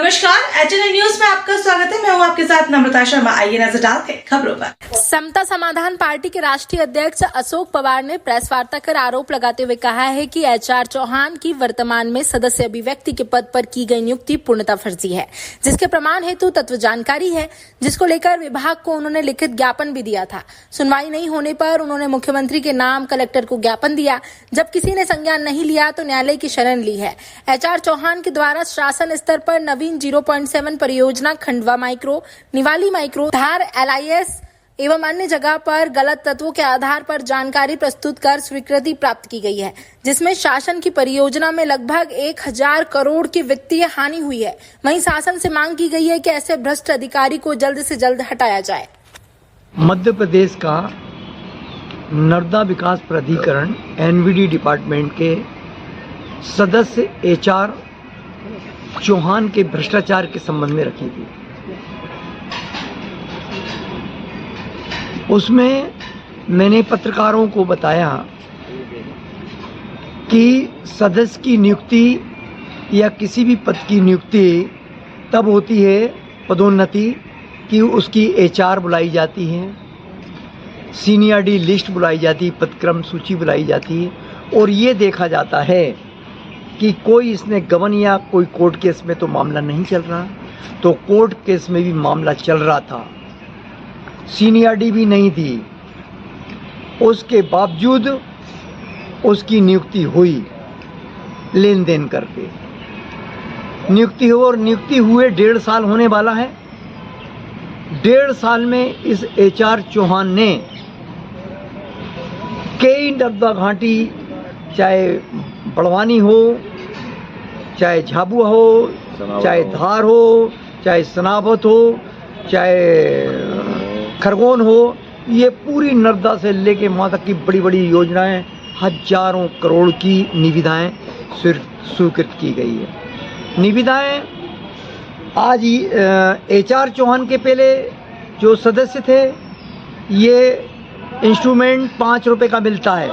नमस्कार, HNI news में आपका स्वागत है। मैं हूं आपके साथ नम्रता शर्मा। आइए नजर डालते हैं खबरों पर। समता समाधान पार्टी के राष्ट्रीय अध्यक्ष अशोक पवार ने प्रेस वार्ता कर आरोप लगाते हुए कहा है कि HR चौहान की वर्तमान में सदस्य अभिव्यक्ति के पद पर की गई नियुक्ति पूर्णतः फर्जी है, जिसके प्रमाण हेतु तत्व जानकारी है, जिसको लेकर विभाग को उन्होंने लिखित ज्ञापन भी दिया था। सुनवाई नहीं होने पर उन्होंने मुख्यमंत्री के नाम कलेक्टर को ज्ञापन दिया। जब किसी ने संज्ञान नहीं लिया तो न्यायालय की शरण ली है। HR चौहान के द्वारा शासन स्तर पर नवीन 0.7 परियोजना, खंडवा माइक्रो, निवाली माइक्रो, धार LIS एवं अन्य जगह पर गलत तत्वों के आधार पर जानकारी प्रस्तुत कर स्वीकृति प्राप्त की गई है, जिसमें शासन की परियोजना में लगभग 1000 करोड़ की वित्तीय हानि हुई है। वहीं शासन से मांग की गई है कि ऐसे भ्रष्ट अधिकारी को जल्द से जल्द हटाया जाए। मध्य प्रदेश का नर्मदा विकास प्राधिकरण NVD डिपार्टमेंट के सदस्य HR चौहान के भ्रष्टाचार के संबंध में रखी थी। उसमें मैंने पत्रकारों को बताया कि सदस्य की नियुक्ति या किसी भी पद की नियुक्ति तब होती है, पदोन्नति, कि उसकी HR बुलाई जाती है, सीनियरिटी लिस्ट बुलाई जाती है, पदक्रम सूची बुलाई जाती है, और ये देखा जाता है कि कोई इसने गबन या कोई कोर्ट केस में तो मामला नहीं चल रहा, तो कोर्ट केस में भी मामला चल रहा था, सीनियरिटी भी नहीं थी, उसके बावजूद उसकी नियुक्ति हुई लेन देन करके। नियुक्ति हो और नियुक्ति हुए 1.5 साल होने वाला है। 1.5 साल में इस HR चौहान ने कई नर्मदा घाटी, चाहे बड़वानी हो, चाहे झाबुआ हो, चाहे धार हो, चाहे सनावत हो, चाहे खरगोन हो, ये पूरी नर्मदा से लेके वहाँ तक की बड़ी बड़ी योजनाएं, हजारों करोड़ की निविदाएं स्वीकृत की गई है। निविदाएं आज HR चौहान के पहले जो सदस्य थे, ये इंस्ट्रूमेंट 5 रुपए का मिलता है,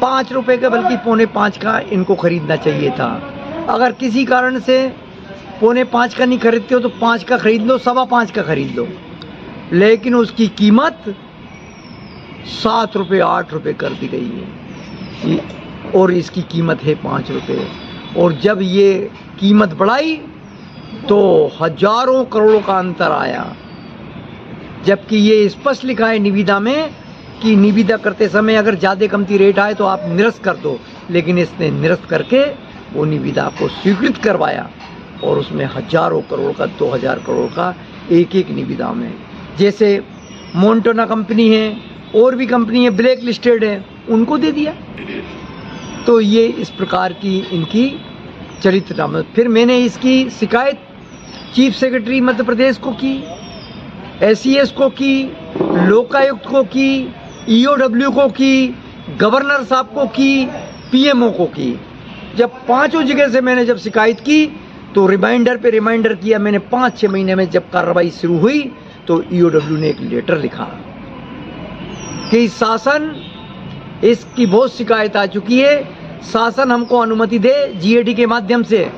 5 रुपए का बल्कि 4.25 का इनको खरीदना चाहिए था। अगर किसी कारण से 4.25 का नहीं खरीदते हो तो 5 का खरीद लो, 5.25 का खरीद लो, लेकिन उसकी कीमत 7 रुपये 8 रुपये कर दी गई है और इसकी कीमत है 5 रुपये। और जब ये कीमत बढ़ाई तो हजारों करोड़ों का अंतर आया, जबकि ये स्पष्ट लिखा है निविदा में कि निविदा करते समय अगर ज़्यादा कमती रेट आए तो आप निरस्त कर दो, लेकिन इसने निरस्त करके वो निविदा को स्वीकृत करवाया और उसमें हजारों करोड़ का, 2000 करोड़ का एक एक निविदा में। जैसे मोन्टोना कंपनी है, और भी कंपनी है ब्लैक लिस्टेड है, उनको दे दिया। तो ये इस प्रकार की इनकी चरित्र नामत। फिर मैंने इसकी शिकायत चीफ सेक्रेटरी मध्य प्रदेश को की, SES को की, लोकायुक्त को की, EOW को की, गवर्नर साहब को की, PMO को की। जब 5 जगह से मैंने जब शिकायत की तो रिमाइंडर पे रिमाइंडर किया मैंने। 5-6 महीने में जब कार्रवाई शुरू हुई तो EOW ने एक लेटर लिखा कि शासन, इसकी बहुत शिकायत आ चुकी है, शासन हमको अनुमति दे GAD के माध्यम से,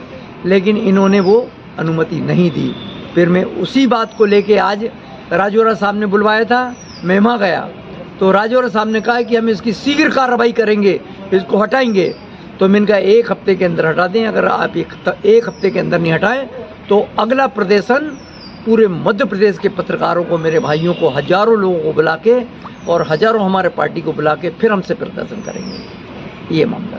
लेकिन इन्होंने वो अनुमति नहीं दी। फिर मैं उसी बात को लेके आज राजौरा साहब ने बुलवाया था, मैं वहाँ गया तो राजौरा साहब ने कहा कि हम इसकी शीघ्र कार्रवाई करेंगे, इसको हटाएंगे। तो मैंने कहा 1 हफ्ते के अंदर हटा दें, अगर आप 1 हफ्ते के अंदर नहीं हटाएं तो अगला प्रदर्शन पूरे मध्य प्रदेश के पत्रकारों को, मेरे भाइयों को, हजारों लोगों को बुला के और हजारों हमारे पार्टी को बुला के फिर हमसे प्रदर्शन करेंगे। ये मामला।